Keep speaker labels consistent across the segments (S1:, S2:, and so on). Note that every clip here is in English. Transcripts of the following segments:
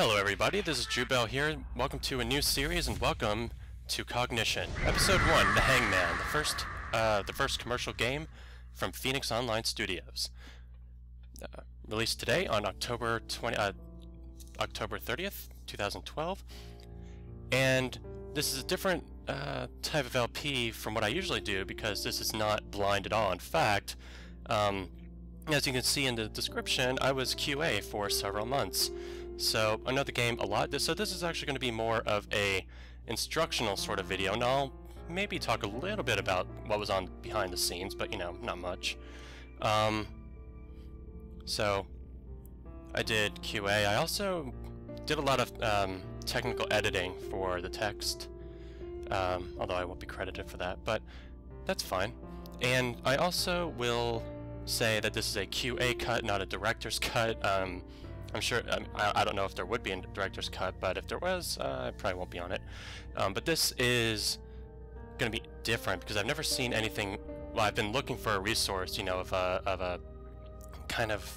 S1: Hello everybody, this is Drew Bell here. Welcome to a new series and welcome to Cognition. Episode 1, The Hangman, the first commercial game from Phoenix Online Studios. Released today on October 30th, 2012. And this is a different type of LP from what I usually do because this is not blind at all. In fact, as you can see in the description, I was QA for several months. So I know the game a lot, so this is actually going to be more of a instructional sort of video, and I'll maybe talk a little bit about what was on behind the scenes, but you know, not much. So I did QA. I also did a lot of technical editing for the text, although I won't be credited for that, but that's fine. And I also will say that this is a QA cut, not a director's cut. I'm sure, I don't know if there would be a director's cut, but if there was, I probably won't be on it. But this is going to be different because I've never seen anything. Well, I've been looking for a resource, you know, of a kind of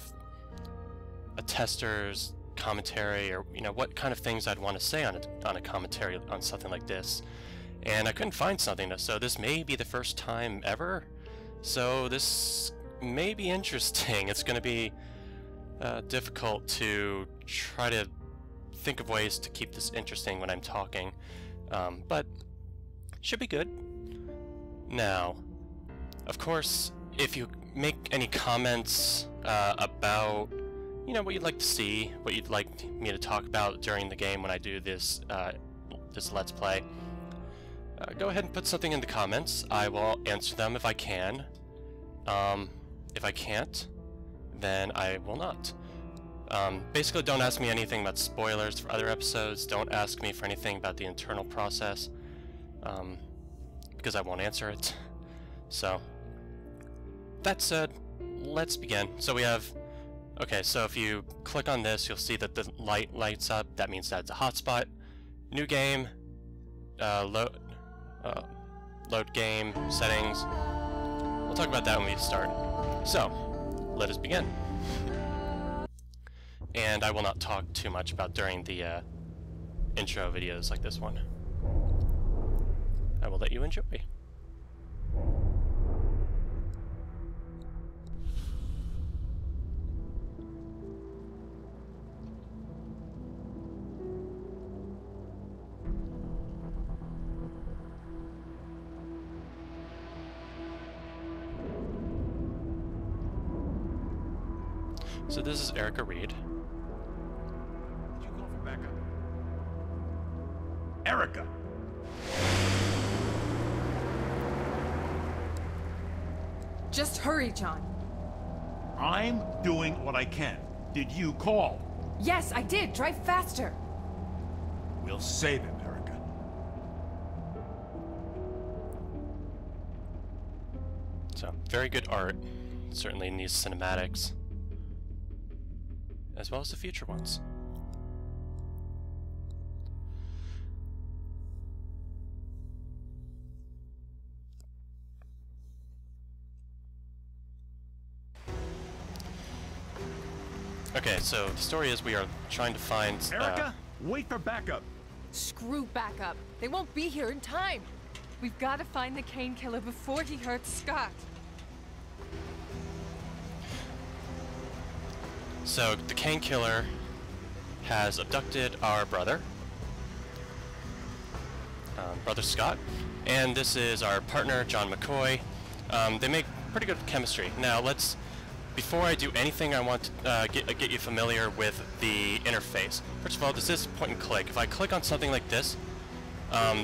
S1: a tester's commentary, or you know, what kind of things I'd want to say on a commentary on something like this, and I couldn't find something. So this may be the first time ever. So this may be interesting. It's going to be difficult to try to think of ways to keep this interesting when I'm talking, but should be good. Now, of course, if you make any comments about, you know, what you'd like to see, what you'd like me to talk about during the game when I do this this Let's Play, go ahead and put something in the comments. I will answer them if I can. If I can't, then I will not. Basically, don't ask me anything about spoilers for other episodes. Don't ask me for anything about the internal process, because I won't answer it. So, that said, let's begin. So we have, okay, so if you click on this, you'll see that the light lights up. That means that's a hotspot. New game, load game, settings. We'll talk about that when we start. So, let us begin. And I will not talk too much about during the intro videos like this one. I will let you enjoy. So this is Erica Reed.
S2: Did you call for backup? Erica!
S3: Just hurry, John.
S2: I'm doing what I can. Did you call?
S3: Yes, I did. Drive faster.
S2: We'll save him, Erica.
S1: So, very good art, certainly in these cinematics, as well as the future ones. Okay, so the story is we are trying to find...
S2: Erica, wait for backup!
S3: Screw backup. They won't be here in time. We've got to find the Kane killer before he hurts Scott.
S1: So, the Kane killer has abducted our brother, Brother Scott, and this is our partner, John McCoy. They make pretty good chemistry. Now, before I do anything, I want to get you familiar with the interface. First of all, this is point and click. If I click on something like this,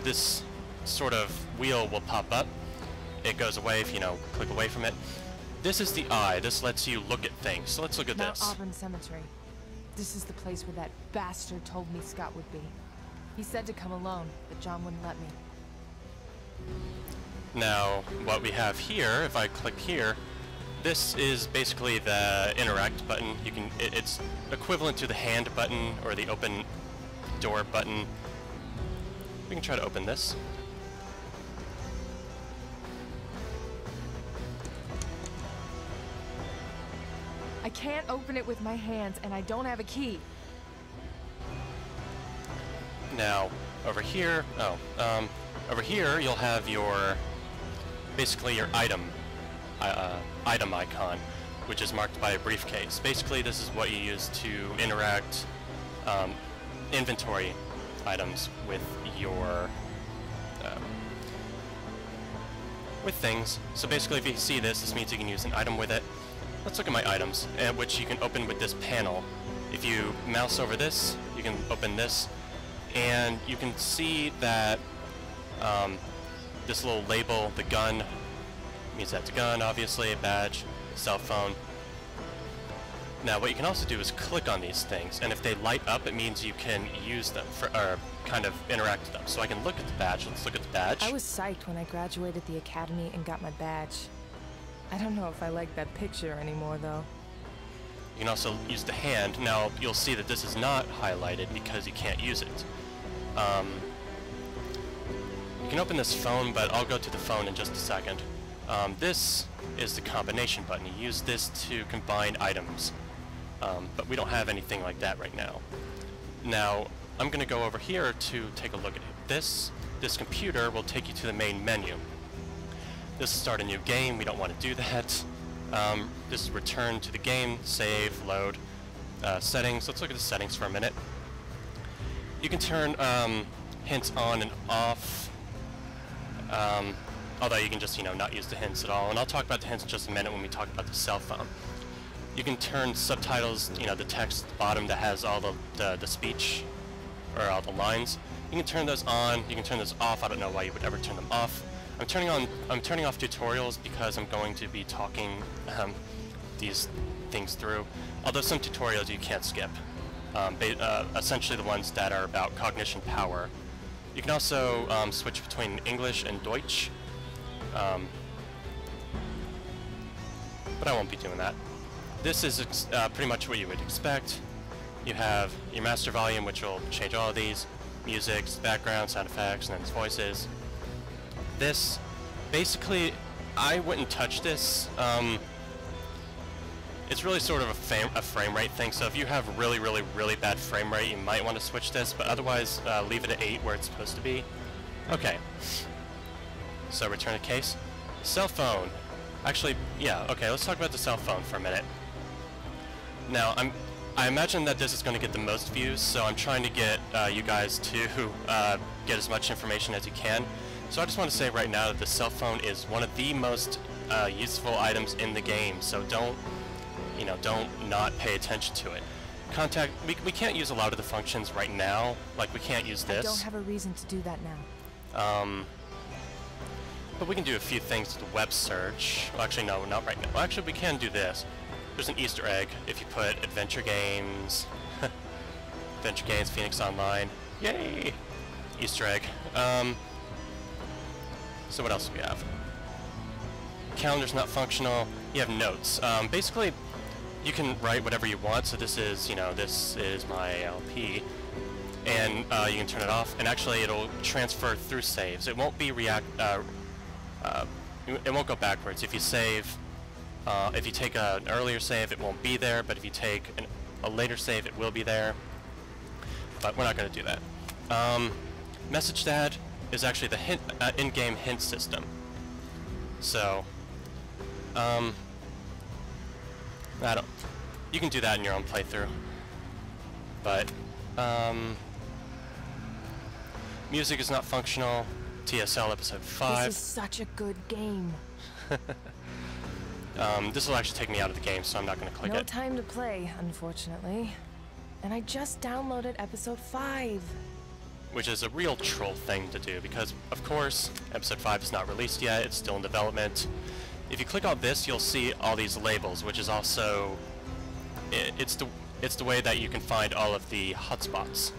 S1: this sort of wheel will pop up. It goes away if, you know, click away from it. This is the eye. This lets you look at things. So let's look at
S3: Mount
S1: this.
S3: Auburn Cemetery. This is the place where that bastard told me Scott would be. He said to come alone, but John wouldn't let me.
S1: Now, what we have here, if I click here, this is basically the interact button. It's equivalent to the hand button or the open door button. We can try to open this.
S3: I can't open it with my hands, and I don't have a key.
S1: Now, over here, over here you'll have your, basically your item icon, which is marked by a briefcase. Basically, this is what you use to interact inventory items with your with things. So basically, if you see this means you can use an item with it. Let's look at my items, which you can open with this panel. If you mouse over this, you can open this, and you can see that this little label, the gun, means that's a gun, obviously, a badge, cell phone. Now, what you can also do is click on these things, and if they light up, it means you can use them for, or kind of interact with them. So I can look at the badge. Let's look at the badge.
S3: I was psyched when I graduated the academy and got my badge. I don't know if I like that picture anymore, though.
S1: You can also use the hand. Now, you'll see that this is not highlighted because you can't use it. You can open this phone, but I'll go to the phone in just a second. This is the combination button. You use this to combine items, but we don't have anything like that right now. Now, I'm going to go over here to take a look at it. This computer will take you to the main menu. This is start a new game. We don't want to do that. This is return to the game, save, load, settings. Let's look at the settings for a minute. You can turn hints on and off, although you can just, not use the hints at all. And I'll talk about the hints in just a minute when we talk about the cell phone. You can turn subtitles, the text at the bottom that has all the speech, or all the lines. You can turn those on, you can turn those off. I don't know why you would ever turn them off. I'm turning off tutorials because I'm going to be talking these things through. Although some tutorials you can't skip. Essentially the ones that are about cognition power. You can also switch between English and Deutsch. But I won't be doing that. This is pretty much what you would expect. You have your master volume, which will change all of these. Music, background, sound effects, and then its voices. This, basically, I wouldn't touch this. It's really sort of a frame rate thing, so if you have really bad frame rate, you might want to switch this, but otherwise, leave it at 8 where it's supposed to be. Okay. So, return the case. Cell phone. Actually, yeah, okay, let's talk about the cell phone for a minute. Now, I imagine that this is going to get the most views, so I'm trying to get you guys to get as much information as you can. So I just want to say right now that the cell phone is one of the most useful items in the game, so don't not pay attention to it. We can't use a lot of the functions right now, like we can't use this.
S3: I don't have a reason to do that now.
S1: But we can do a few things with the web search. Well, actually, no, not right now. Well, actually, we can do this. There's an Easter egg if you put adventure games, adventure games, Phoenix Online. Yay! Easter egg. So what else do we have? Calendar's not functional. You have notes. Basically, you can write whatever you want. So this is, this is my LP, and you can turn it off. And actually, it'll transfer through saves. It won't be it won't go backwards. If you save, if you take an earlier save, it won't be there. But if you take a later save, it will be there. But we're not going to do that. Message Dad is actually the in-game hint system. So, you can do that in your own playthrough. But, music is not functional. TSL episode 5.
S3: This is such a good game.
S1: This will actually take me out of the game, so I'm not going to click it.
S3: No time to play, unfortunately. And I just downloaded episode 5.
S1: Which is a real troll thing to do, because, of course, episode 5 is not released yet, it's still in development. If you click on this, you'll see all these labels, which is also... It's the way that you can find all of the hotspots.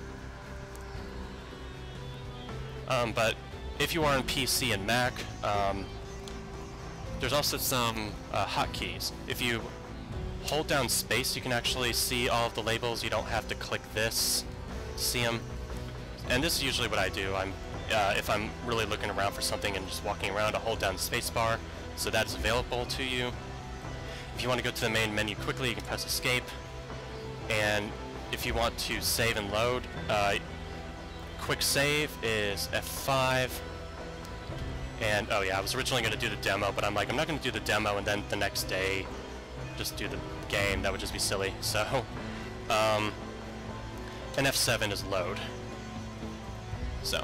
S1: But if you are on PC and Mac, there's also some hotkeys. If you hold down space, you can actually see all of the labels. You don't have to click this to see them. And this is usually what I do. If I'm really looking around for something and just walking around, I'll hold down the spacebar, so that is available to you. If you want to go to the main menu quickly, you can press escape. And if you want to save and load quick save is F5. And, oh yeah, I was originally going to do the demo, but I'm like, I'm not going to do the demo and then the next day just do the game. That would just be silly. So, and F7 is load. So,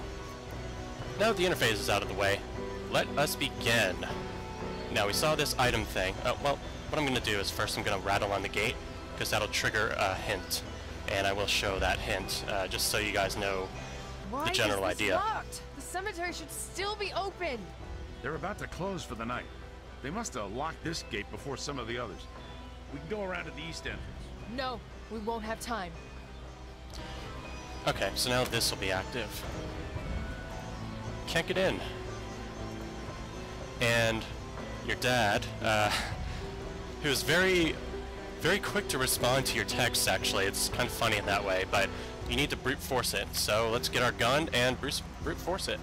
S1: now that the interface is out of the way, let us begin. Now, we saw this item thing. Well, what I'm going to do is first I'm going to rattle on the gate, because that'll trigger a hint. And I will show that hint, just so you guys know the general idea.
S3: Locked? The cemetery should still be open.
S2: They're about to close for the night. They must have locked this gate before some of the others. We can go around to the east entrance.
S3: No, we won't have time.
S1: Okay, so now this will be active. Can't get in. And your dad, who's very quick to respond to your texts, actually. It's kind of funny in that way, but you need to brute force it. So let's get our gun and brute force it.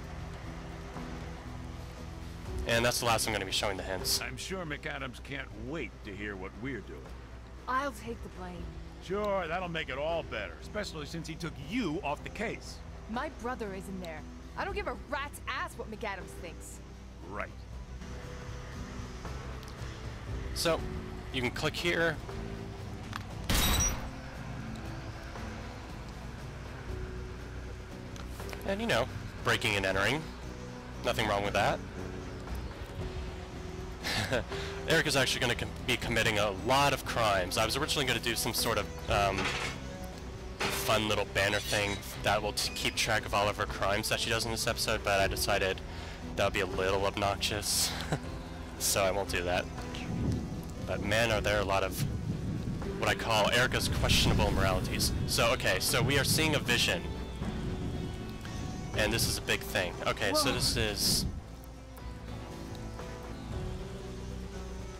S1: And that's the last I'm going to be showing the hints.
S2: I'm sure McAdams can't wait to hear what we're doing.
S3: I'll take the blame.
S2: Sure, that'll make it all better, especially since he took you off the case.
S3: My brother is in there. I don't give a rat's ass what McAdams thinks.
S2: Right.
S1: So, you can click here. And, you know, breaking and entering. Nothing wrong with that. Eric is actually going to be committing a lot of crimes. I was originally going to do some sort of fun little banner thing that will keep track of all of her crimes that she does in this episode, but I decided that would be a little obnoxious, so I won't do that. But man, are there a lot of what I call Erica's questionable moralities. So, okay, so we are seeing a vision. And this is a big thing. Okay,
S3: Whoa.
S1: so this is...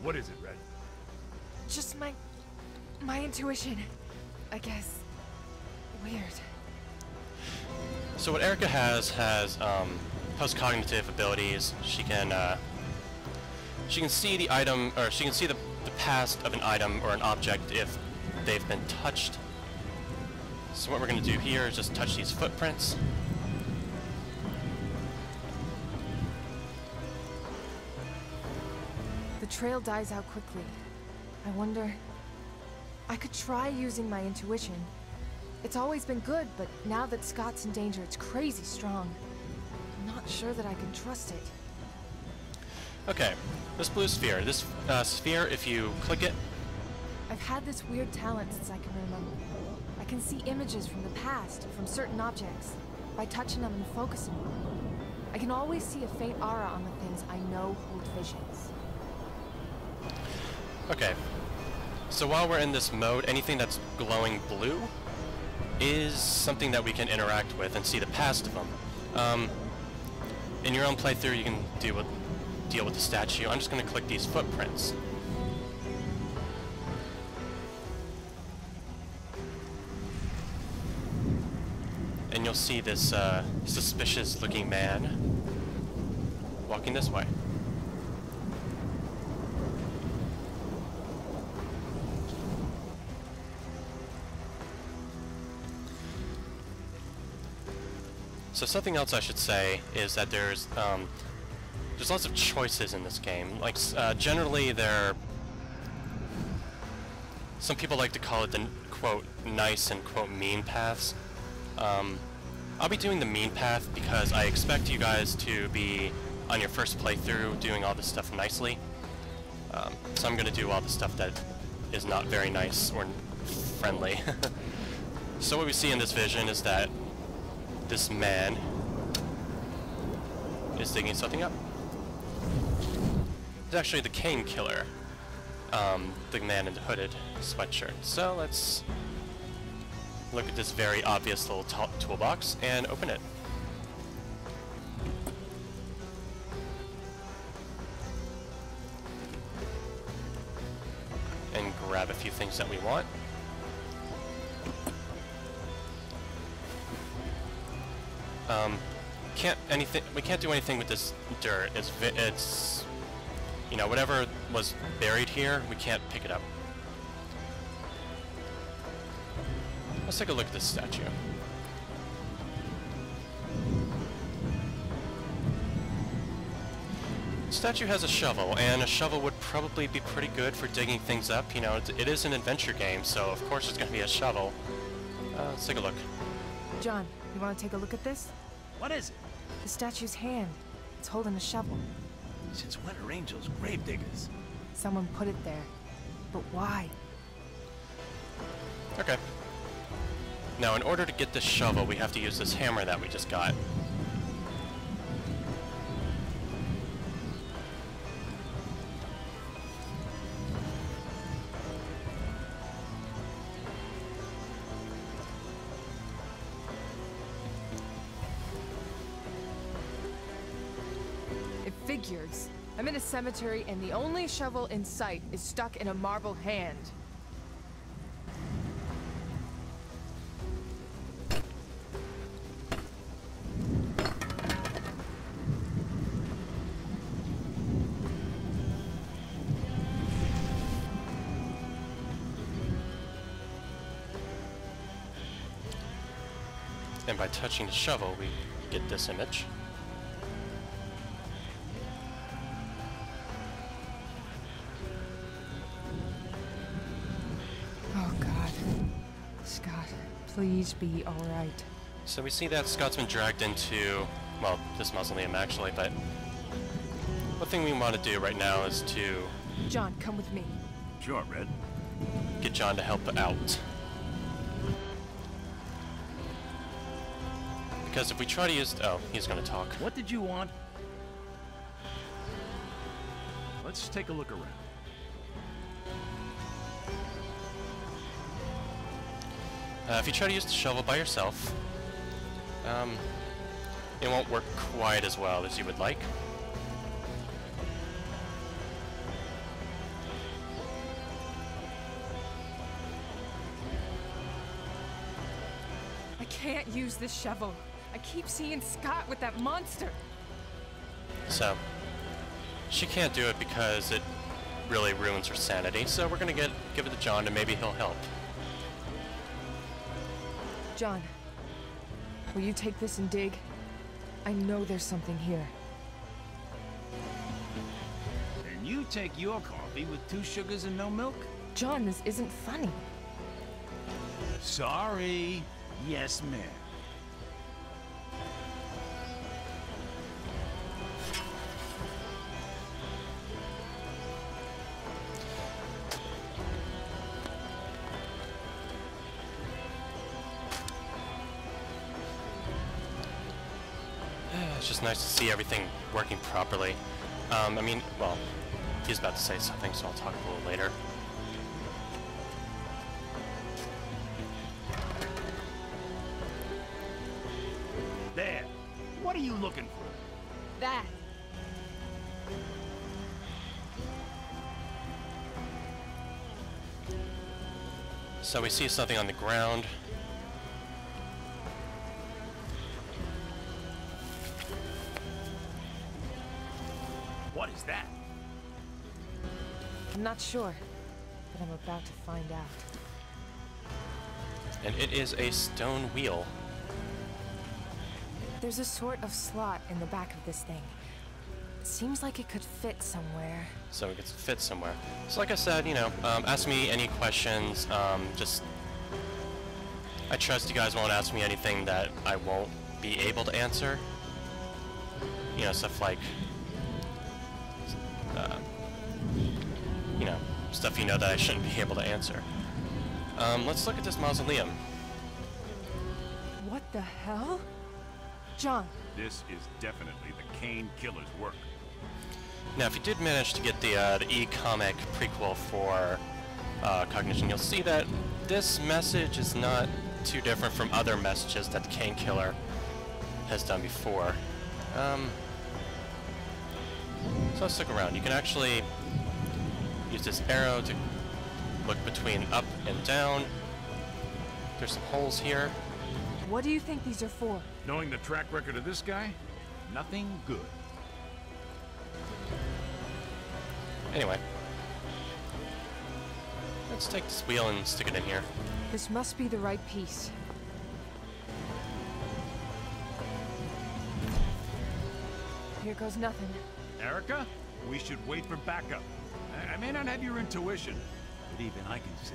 S2: What is it, Red?
S3: Just my intuition, I guess. Weird.
S1: So what Erica has post-cognitive abilities. She can see the item, or she can see the past of an item or an object if they've been touched. So what we're going to do here is just touch these footprints.
S3: The trail dies out quickly. I wonder... I could try using my intuition. It's always been good, but now that Scott's in danger, it's crazy strong. I'm not sure that I can trust it.
S1: Okay, this blue sphere. This sphere, if you click it...
S3: I've had this weird talent since I can remember. I can see images from the past, from certain objects, by touching them and focusing on them. I can always see a faint aura on the things I know hold visions.
S1: Okay, so while we're in this mode, anything that's glowing blue is something that we can interact with and see the past of them. In your own playthrough, you can deal with the statue. I'm just going to click these footprints. And you'll see this suspicious-looking man walking this way. So something else I should say is that there's lots of choices in this game. Like generally, some people like to call it the quote nice and quote mean paths. I'll be doing the mean path because I expect you guys to be on your first playthrough doing all this stuff nicely. So I'm going to do all the stuff that is not very nice or friendly. So what we see in this vision is that this man is digging something up. It's actually the Cane Killer, the man in the hooded sweatshirt. So let's look at this very obvious little toolbox and open it. And grab a few things that we want. We can't do anything with this dirt. It's you know, whatever was buried here, we can't pick it up. Let's take a look at this statue. Statue has a shovel, and a shovel would probably be pretty good for digging things up. You know, it is an adventure game, so of course there's going to be a shovel. Let's take a look.
S3: John, you want to take a look at this?
S4: What is it?
S3: The statue's hand. It's holding a shovel.
S4: Since when are angels gravediggers?
S3: Someone put it there. But why?
S1: Okay. Now, in order to get this shovel, we have to use this hammer that we just got.
S3: It figures. I'm in a cemetery and the only shovel in sight is stuck in a marble hand.
S1: And by touching the shovel, we get this image.
S3: Oh God. Scott, please be alright.
S1: So we see that Scott's been dragged into, well, this mausoleum actually, but one thing we want to do right now is to
S3: John, come with me.
S4: Sure, Red.
S1: get John to help out. Because if we try to use... oh, he's going to talk.
S4: What did you want? Let's take a look around.
S1: If you try to use the shovel by yourself, it won't work quite as well as you would like.
S3: I can't use this shovel. I keep seeing Scott with that monster.
S1: So, she can't do it because it really ruins her sanity, so we're gonna give it to John and maybe he'll help.
S3: John, will you take this and dig? I know there's something here.
S4: And you take your coffee with 2 sugars and no milk?
S3: John, this isn't funny.
S4: Sorry. Yes, ma'am.
S1: It's just nice to see everything working properly. I mean, well, he's about to say something, so I'll talk a little later.
S4: There. What are you looking for?
S3: That.
S1: So we see something on the ground.
S4: What is that?
S3: I'm not sure, but I'm about to find out.
S1: And it is a stone wheel.
S3: There's a sort of slot in the back of this thing. It seems like it could fit somewhere.
S1: So it gets to fit somewhere. So like I said, you know, ask me any questions. Just, I trust you guys won't ask me anything that I won't be able to answer. You know, stuff like, you know, stuff you know that I shouldn't be able to answer. Let's look at this mausoleum.
S3: What the hell? John,
S2: This is definitely the Kane killer's work.
S1: Now, if you did manage to get the e-comic prequel for Cognition, you'll see that this message is not too different from other messages that the Kane killer has done before. So let's look around. You can actually use this arrow to look between up and down. There's some holes here.
S3: what do you think these are for?
S2: Knowing the track record of this guy, nothing good.
S1: Anyway, let's take this wheel and stick it in here.
S3: This must be the right piece. Here goes nothing.
S2: Erica?
S4: we should wait for backup. I may not have your intuition, but even I can see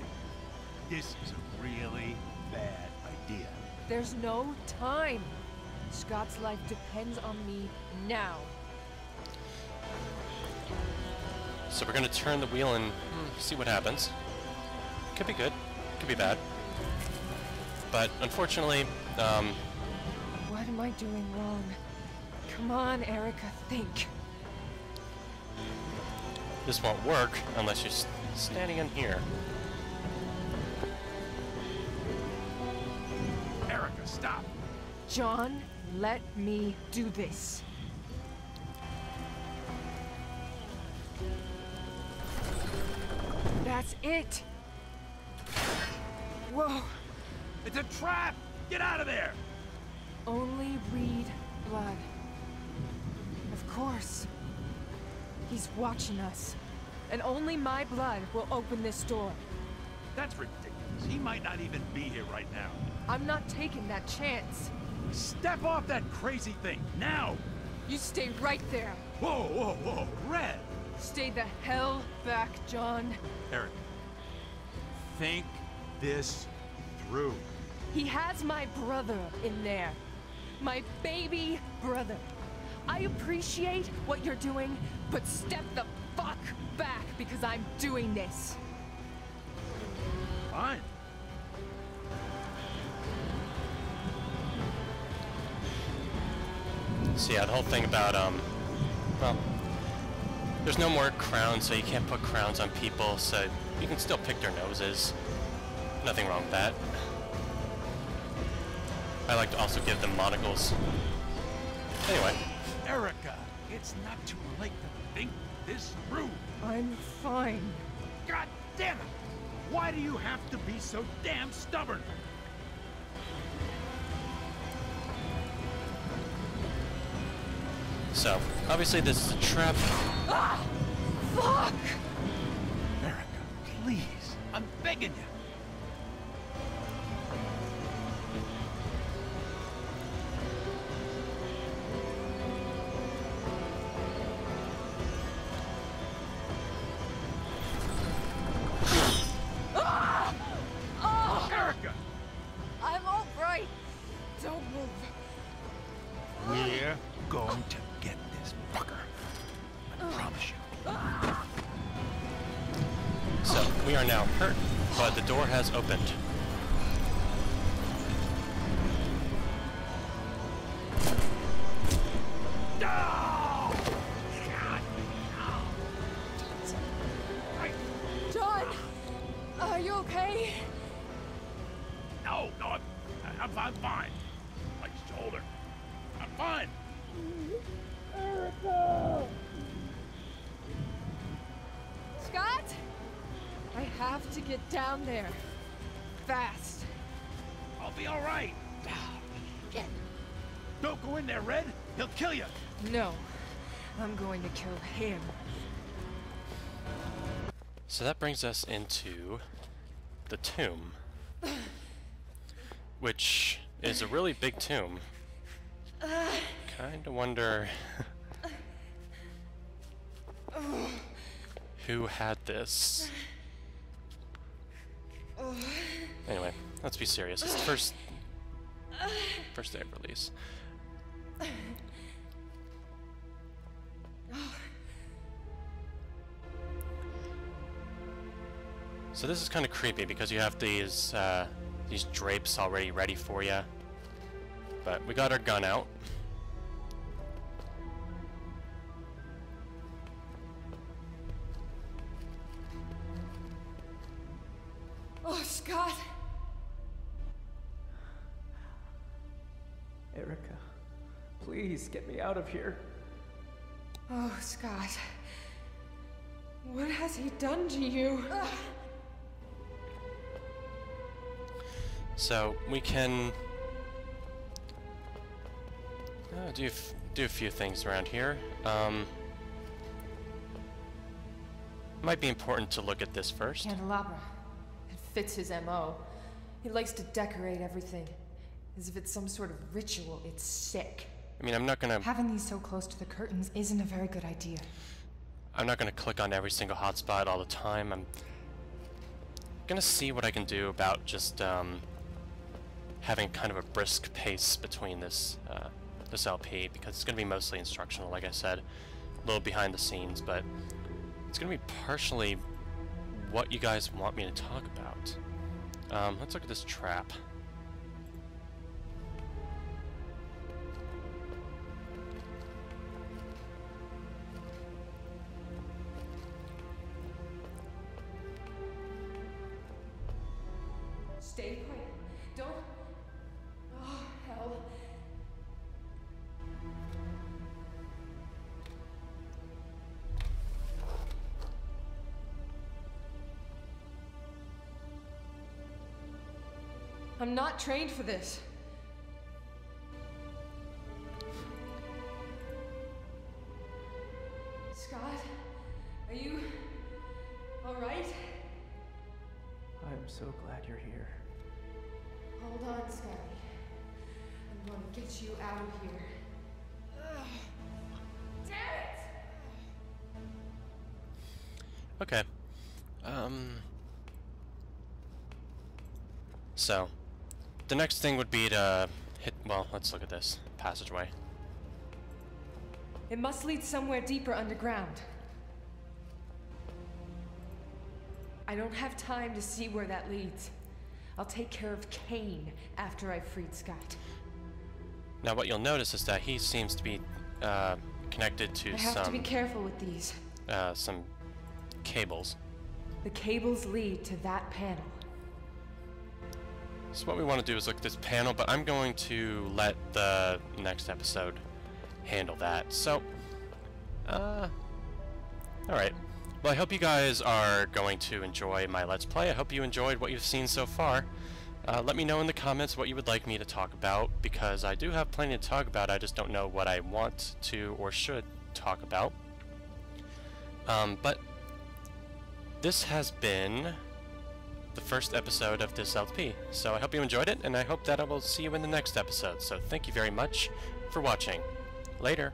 S4: this is a really bad idea.
S3: There's no time. Scott's life depends on me now.
S1: So we're gonna turn the wheel and see what happens. Could be good, could be bad. But unfortunately,
S3: What am I doing wrong? Come on, Erica, think.
S1: this won't work unless you're standing in here.
S4: Erica, stop!
S3: John, let me do this. That's it. Whoa.
S4: It's a trap! Get out of there!
S3: Only read blood. Of course. He's watching us. And only my blood will open this door.
S4: That's ridiculous. He might not even be here right now.
S3: I'm not taking that chance.
S4: Step off that crazy thing, now!
S3: You stay right there.
S4: Whoa, whoa, whoa, Red!
S3: Stay the hell back, John.
S4: Eric, think this through.
S3: He has my brother in there. My baby brother. I appreciate what you're doing, but step the fuck back because I'm doing this.
S4: Fine.
S1: So yeah, the whole thing about, well, there's no more crowns, so you can't put crowns on people, so you can still pick their noses. Nothing wrong with that. I like to also give them monocles. Anyway.
S4: Erica, it's not too late to think this through.
S3: I'm fine.
S4: God damn it! Why do you have to be so damn stubborn?
S1: So, obviously this is a trap.
S3: Ah! Fuck!
S4: Erica, please, I'm begging you.
S3: Ah! Oh!
S4: Erica!
S3: I'm all right. Don't move.
S4: We're going to get this fucker. I promise you.
S1: So, we are now hurt, but the door has opened.
S4: No!
S3: John! Are you okay?
S4: No, I'm fine. My shoulder. I'm fine.
S3: Scott? I have to get down there. Fast.
S4: I'll be all right. Shit. Don't go in there, Red. He'll kill you.
S3: No. I'm going to kill him.
S1: So that brings us into the tomb, which is a really big tomb. Kinda wonder who had this. Anyway, let's be serious. It's the first day of release. So this is kind of creepy because you have these drapes already ready for you. But we got our gun out.
S3: Oh, Scott!
S5: Erica, please get me out of here.
S3: Oh, Scott. What has he done to you?
S1: So we can do a few things around here. Might be important to look at this first.
S3: Candelabra. It fits his MO. He likes to decorate everything. As if it's some sort of ritual. It's sick.
S1: I mean, I'm not gonna...
S3: Having these so close to the curtains isn't a very good idea.
S1: I'm not going to click on every single hotspot all the time. I'm going to see what I can do about just having kind of a brisk pace between this this LP, because it's going to be mostly instructional, like I said, a little behind the scenes, but it's going to be partially what you guys want me to talk about. Let's look at this trap.
S3: Stay put. Don't... Oh, hell. I'm not trained for this. Scott, are you all right?
S5: I'm so glad you're here.
S3: Hold on, Scotty. I'm going to get you out of here. Ugh. Damn it!
S1: Okay. So, the next thing would be to hit, well, let's look at this passageway.
S3: It must lead somewhere deeper underground. I don't have time to see where that leads. I'll take care of Kane after I've freed Scott.
S1: Now what you'll notice is that he seems to be connected to
S3: I have to be careful with these.
S1: some cables.
S3: The cables lead to that panel.
S1: So what we want to do is look at this panel, but I'm going to let the next episode handle that. So, alright. Well, I hope you guys are going to enjoy my Let's Play. I hope you enjoyed what you've seen so far. Let me know in the comments what you would like me to talk about, because I do have plenty to talk about, I just don't know what I want to or should talk about. But this has been the first episode of this LP, so I hope you enjoyed it, and I hope that I will see you in the next episode. So thank you very much for watching. Later.